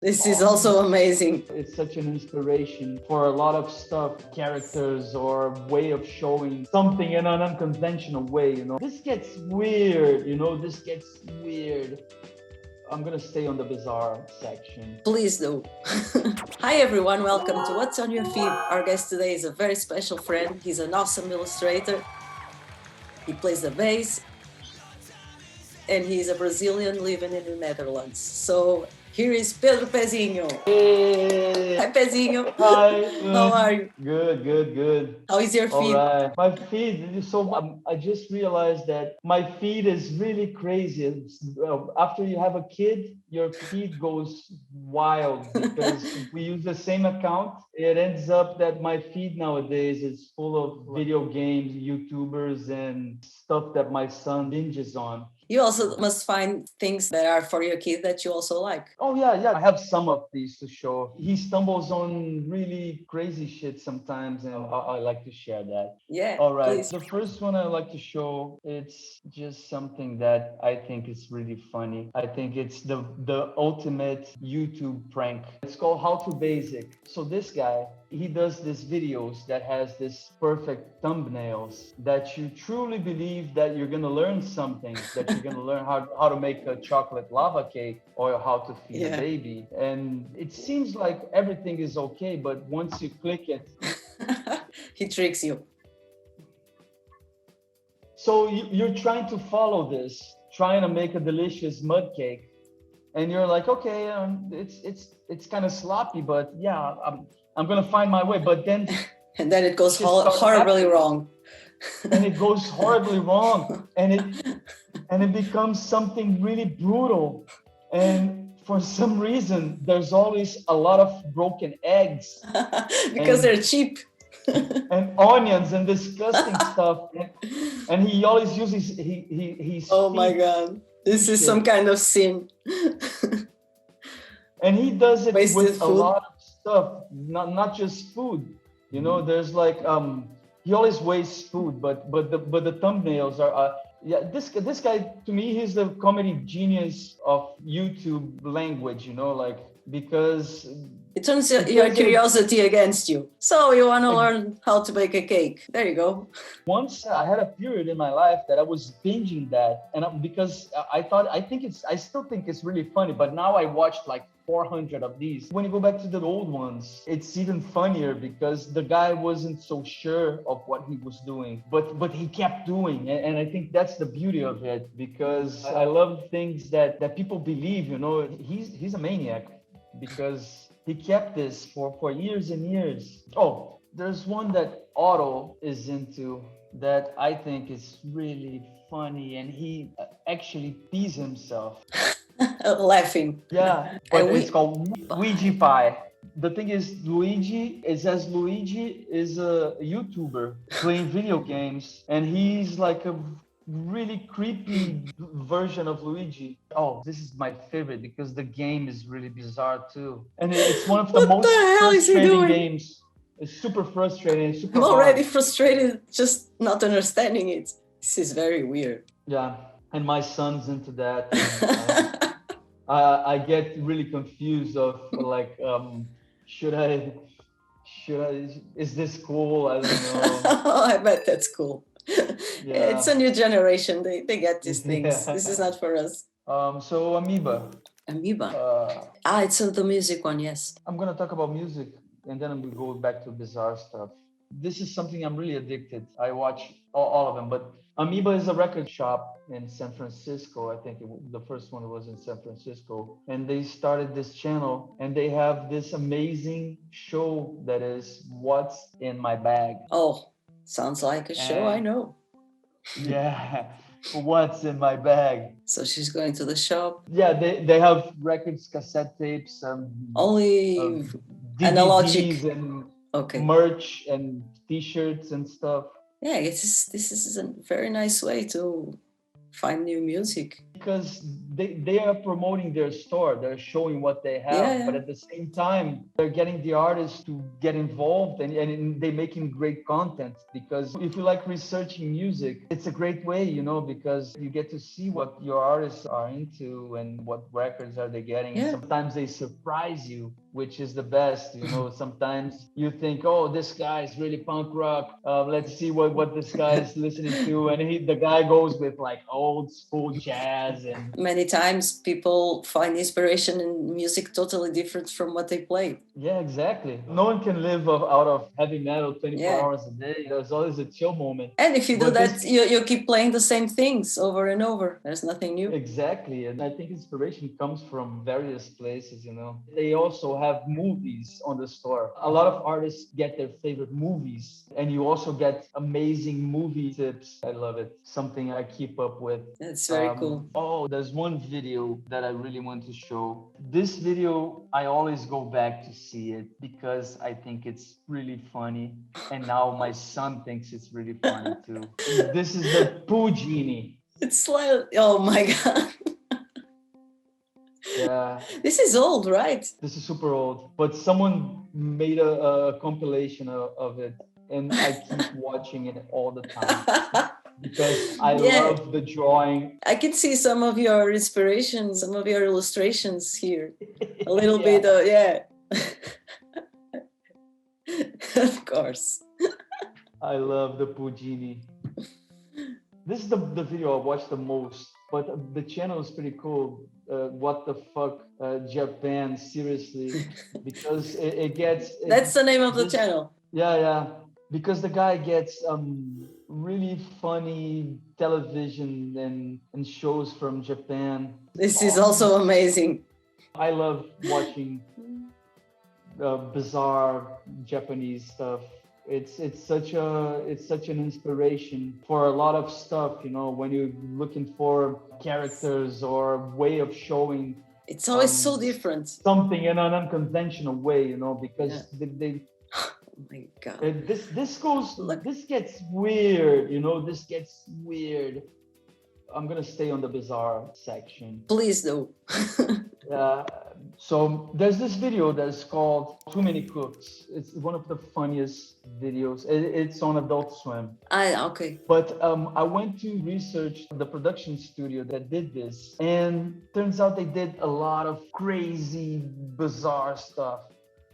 This is also amazing. It's such an inspiration for a lot of stuff, characters or way of showing something in an unconventional way, This gets weird, this gets weird. I'm gonna stay on the bizarre section. Please do. Hi everyone, welcome to What's on Your Feed. Our guest today is a very special friend. He's an awesome illustrator. He plays the bass. And he's a Brazilian living in the Netherlands. So here is Pedro Pezinho. Hey. Hi Pezinho. Hi. How are you? Good. How is your feed? All right. My feed is I just realized that my feed is really crazy. After you have a kid, your feed goes wild because we use the same account. It ends up that my feed nowadays is full of video games, YouTubers, and stuff that my son binges on. You also must find things that are for your kid that you also like. Oh, yeah. I have some of these to show. He stumbles on really crazy shit sometimes, and I like to share that. Yeah, all right. Please. The first one I like to show, it's just something that I think is really funny. I think it's the ultimate YouTube prank. It's called HowToBasic. So this guy, he does these videos that has this perfect thumbnails that you truly believe that you're going to learn something, that you're going to learn how to make a chocolate lava cake or how to feed a baby. And it seems like everything is okay, but once you click it, he tricks you. So you're trying to follow this, trying to make a delicious mud cake, and you're like, okay, it's kind of sloppy, but yeah, I'm gonna find my way. But then and then it goes horribly wrong. And it goes horribly wrong, and it becomes something really brutal. And for some reason, there's always a lot of broken eggs because they're cheap. And onions and disgusting stuff, and he always uses he oh my god, this is some kind of sin. And he does it Wasted with food. A lot of stuff, not just food. There's like he always wastes food, but the thumbnails are this guy, to me, he's the comedy genius of YouTube language, because it turns your curiosity against you. So you want to learn how to bake a cake. There you go. Once I had a period in my life that I was binging that, and because I still think it's really funny, but now I watched like 400 of these. When you go back to the old ones, it's even funnier because the guy wasn't so sure of what he was doing, but he kept doing, and I think that's the beauty of it, because I love things that people believe. He's a maniac because he kept this for years and years. Oh, there's one that Otto is into that I think is really funny, and he actually pees himself. Laughing. Yeah, but it's called Weegeepie. The thing is, Luigi is a YouTuber playing video games, and he's like a really creepy version of Luigi. Oh, this is my favorite because the game is really bizarre too, and it's one of the most frustrating games. It's super frustrating. I'm already frustrated just not understanding it. This is very weird. Yeah, and my son's into that. I get really confused of like, should I? Is this cool? I don't know. I bet that's cool. Yeah. It's a new generation. They get these things. Yeah. This is not for us. So Amoeba. It's the music one, yes. I'm gonna talk about music, and then we'll go back to bizarre stuff. This is something I'm really addicted. I watch all of them, but Amoeba is a record shop in San Francisco. I think the first one was in San Francisco, and they started this channel, and they have this amazing show that is What's in My Bag. Oh, sounds like a show I know. Yeah. What's in my bag? So she's going to the shop. Yeah, they have records, cassette tapes, only analogic and merch and t-shirts and stuff. Yeah, this is a very nice way to find new music. Because they are promoting their store, they're showing what they have, but at the same time they're getting the artists to get involved, and they're making great content. Because if you like researching music, it's a great way, you know, because you get to see what your artists are into and what records are they getting. And sometimes they surprise you, which is the best, you know. Sometimes you think, oh, this guy is really punk rock, let's see what this guy is listening to, and the guy goes with like old school jazz. And many times people find inspiration in music totally different from what they play. Yeah, exactly. No one can live out of heavy metal 24 hours a day. There's always a chill moment. And if you do that, you keep playing the same things over and over. There's nothing new. Exactly. And I think inspiration comes from various places, you know. They also have movies on the store. A lot of artists get their favorite movies, and you also get amazing movie tips. I love it. Something I keep up with. That's very cool. Oh, there's one video that I really want to show. This video, I always go back to see it because I think it's really funny. And now my son thinks it's really funny too. This is the Poo Genie. It's like, oh my God. Yeah. This is old, right? This is super old. But someone made a compilation of it. And I keep watching it all the time. Because I love the drawing. I can see some of your inspirations, some of your illustrations here. A little bit of, of course. I love the Poo Genie. This is the video I watch the most, but the channel is pretty cool. What the fuck, Japan Seriously, because it gets... That's the name of the channel. Yeah. Because the guy gets really funny television and shows from Japan. This is also amazing. I love watching bizarre Japanese stuff. It's such an inspiration for a lot of stuff, you know, when you're looking for characters or way of showing. It's always so different. Something in an unconventional way, you know, because they oh my God. This gets weird, you know, this gets weird. I'm gonna stay on the bizarre section. Please do. So there's this video that's called Too Many Cooks. It's one of the funniest videos. It's on Adult Swim. Okay. But I went to research the production studio that did this, and turns out they did a lot of crazy, bizarre stuff.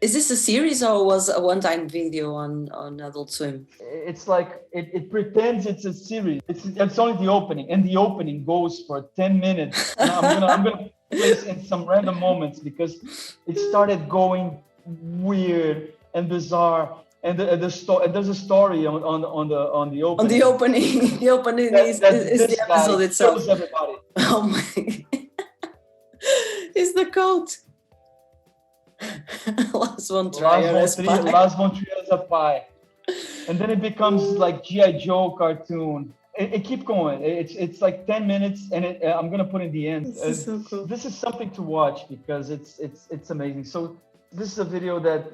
Is this a series or was a one-time video on Adult Swim? It's like, it pretends it's a series. It's only the opening, and the opening goes for 10 minutes. And I'm gonna place in some random moments because it started going weird and bizarre. And there's a story on the opening. On the opening, the opening is the episode itself. Kills everybody. Oh my! It's the coat. Last one trial as a pie. And then it becomes like G.I. Joe cartoon. It keeps going. It's like 10 minutes, and I'm gonna put in the end. This is so cool. This is something to watch because it's amazing. So this is a video that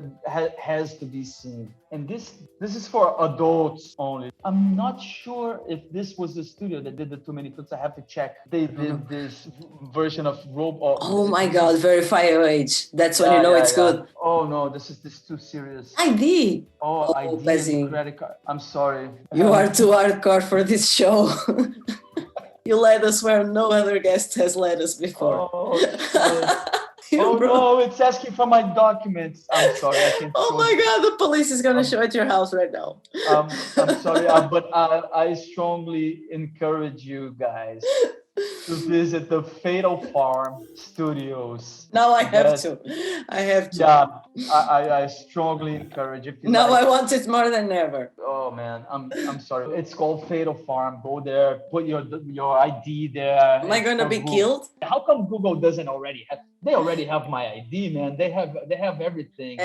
has to be seen, and this is for adults only. I'm not sure if this was the studio that did the Too Many Cooks. I have to check. They did this version of Robot. Oh my God! Verify your age. That's when you know it's good. Oh no, this is too serious. ID. Oh, ID and credit card. I'm sorry. You are too hardcore for this show. You led us where no other guest has led us before. No, it's asking for my documents. I'm sorry. I can't oh my God, the police is going to show at your house right now. I'm sorry, but I strongly encourage you guys to visit the Fatal Farm Studios. Now I have to. Yeah, I strongly encourage it. Now I want it more than ever. Oh man, I'm sorry. It's called Fatal Farm. Go there, put your ID there. Am I gonna be killed? How come Google doesn't already have? They already have my ID, man. They have everything.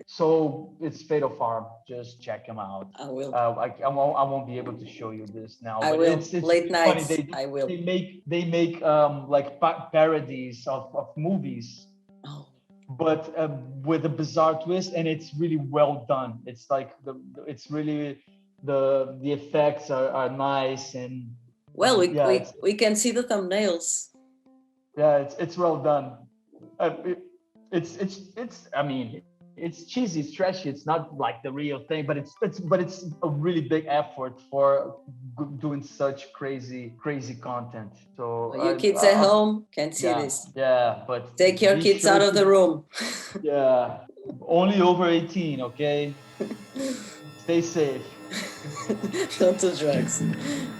So it's Fatal Farm. Just check them out. I will. I won't be able to show you this now. I will. It's late nights. I will. They make like parodies of movies. Oh. But with a bizarre twist, and it's really well done. It's like the effects are nice, and Well, Yeah, we can see the thumbnails. yeah, it's well done. It's. I mean, it's cheesy, it's trashy. It's not like the real thing, but it's a really big effort for doing such crazy content. So You kids at home can see yeah, this. yeah, but Take your be kids sure out of the room. yeah, only over 18, okay? Stay safe. Don't do drugs.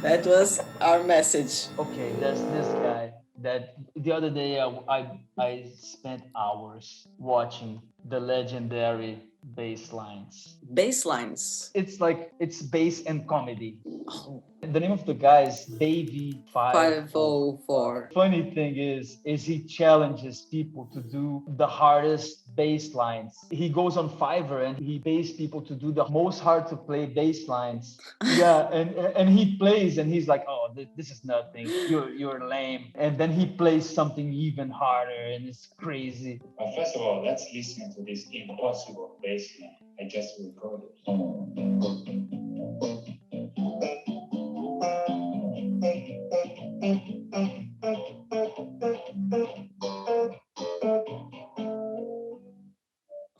That was our message. Okay, there's this guy that the other day I spent hours watching the legendary bass lines. Baselines. It's like it's bass and comedy. Oh, The name of the guy is Davey 504. Funny thing is he challenges people to do the hardest bass lines. He goes on Fiverr and he pays people to do the most hard to play bass lines. Yeah, and he plays and he's like, oh, this is nothing. You're lame. And then he plays something even harder and it's crazy. But first of all, let's listen to this impossible bass line I just recorded.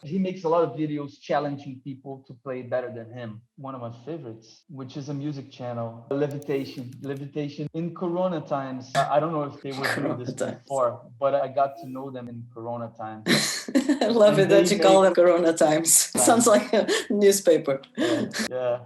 He makes a lot of videos challenging people to play better than him. One of my favorites, which is a music channel, Levitation. In Corona times, I don't know if they were doing this before, but I got to know them in Corona times. I love it that you call them Corona times. Sounds like a newspaper. Yeah.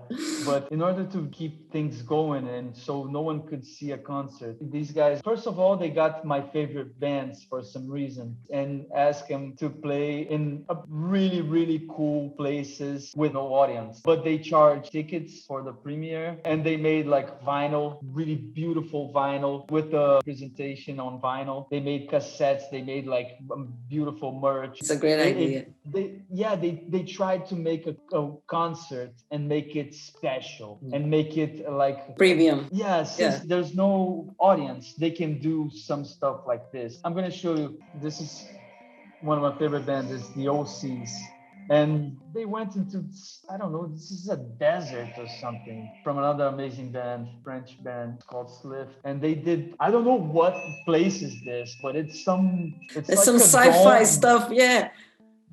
But in order to keep things going and so no one could see a concert, these guys, first of all, they got my favorite bands for some reason and asked them to play in a really cool places with no audience. But they charge tickets for the premiere and they made like vinyl, really beautiful vinyl with a presentation on vinyl. They made cassettes, they made like beautiful merch. It's a great idea. They tried to make a concert and make it special and make it like Premium. Yeah, since there's no audience, they can do some stuff like this. I'm gonna show you. This is one of my favorite bands, is the OCs. And they went into, I don't know, this is a desert or something, from another amazing band, French band called Slift. And they did, I don't know what place is this, but it's like some sci-fi stuff, yeah.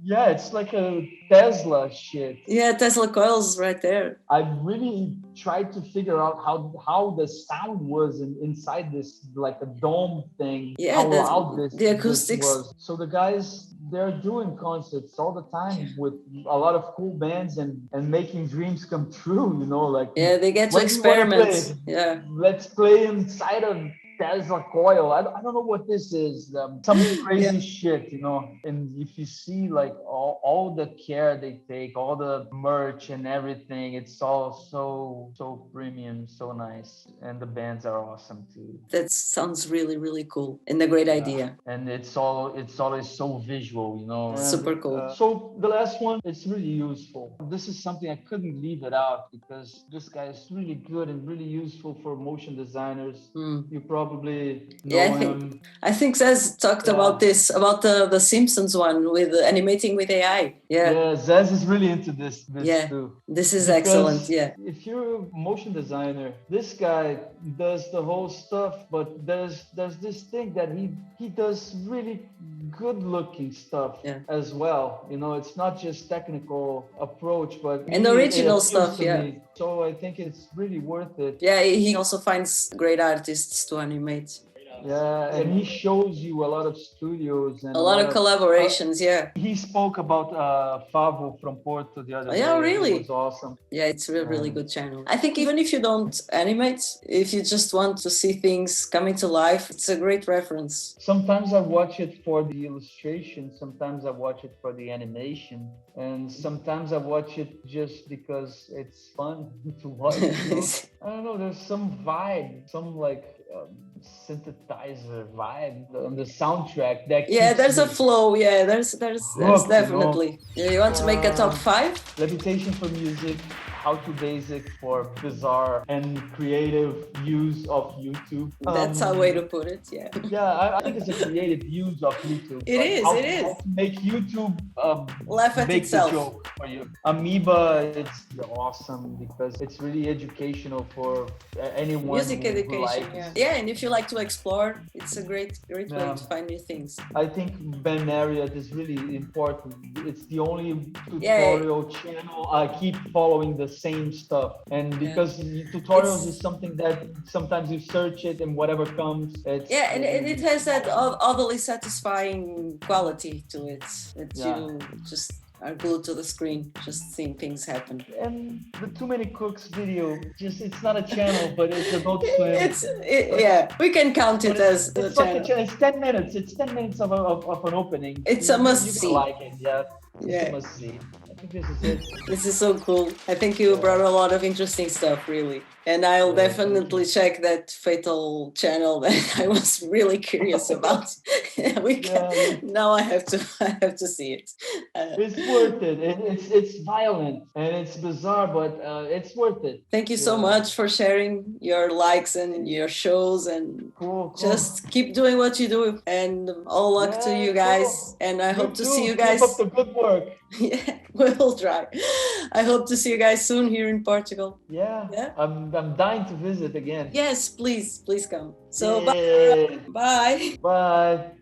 Yeah, it's like a Tesla shit. Yeah, Tesla coils right there. I really tried to figure out how the sound was inside this, like a dome thing. Yeah, how loud the acoustics. was. So the guys, they're doing concerts all the time with a lot of cool bands and making dreams come true, you know, like. Yeah, they get to experiment. Yeah. Let's play inside of Tesla coil. I don't know what this is. Some crazy shit, you know. And if you see like all the care they take, all the merch and everything, it's all so premium, so nice. And the bands are awesome too. That sounds really cool and a great idea. And it's always so visual, you know. Super cool. So the last one, it's really useful. This is something I couldn't leave it out because this guy is really good and really useful for motion designers. You probably know him. I think Zez talked about this, about the Simpsons one with animating with AI. Yeah, Zez is really into this too. This is excellent. Yeah. If you're a motion designer, this guy does the whole stuff, but there's this thing that he does really good looking stuff as well. You know, it's not just technical approach, but original stuff. Me. So I think it's really worth it. Yeah, he also finds great artists to animate. Yeah, and he shows you a lot of studios and a lot of collaborations. He spoke about Favo from Porto the other day. Yeah, really? It was awesome. Yeah, it's a really good channel. I think even if you don't animate, if you just want to see things coming to life, it's a great reference. Sometimes I watch it for the illustration, sometimes I watch it for the animation, and sometimes I watch it just because it's fun to watch. You know? I don't know, there's some vibe, some like synthesizer vibe on the soundtrack that there's a flow. There's definitely. You want to make a top 5? Levitation for music, HowToBasic for bizarre and creative use of YouTube. That's a way to put it. Yeah. Yeah, I think it's a creative use of YouTube. It like is, how, it how is. to make YouTube Laugh at make itself. the joke for you. Amoeba, it's awesome because it's really educational for anyone. Music who education, likes. yeah. Yeah, and if you like to explore, it's a great way Yeah. to find new things. I think Marriott is really important. It's the only Yeah. tutorial channel I keep following the same stuff. And because tutorials It's- is something that sometimes you search it and whatever comes, it's Yeah, and it has that oddly satisfying quality to it. That you just are glued to the screen, just seeing things happen. And the Too Many Cooks video, just it's not a channel, but it's Adult Swim. Yeah, we can count it as the It's like channel. a channel. It's 10 minutes. It's 10 minutes of an opening. It's a must you see. Like it, yeah. It's Yeah. a must see. I think this is it. This is so cool. I think you brought a lot of interesting stuff, really. And I'll definitely check that Fatal channel that I was really curious about. Now I have to see it. It's worth it. It's violent and it's bizarre, but it's worth it. Thank you so much for sharing your likes and your shows, and Cool. just keep doing what you do. And all luck to you guys. Cool. And I hope to see you guys. Keep up the good work. Yeah, we'll try. I hope to see you guys soon here in Portugal. Yeah. Yeah. I'm dying to visit again. Yes, please come. So Yeah. bye. Bye.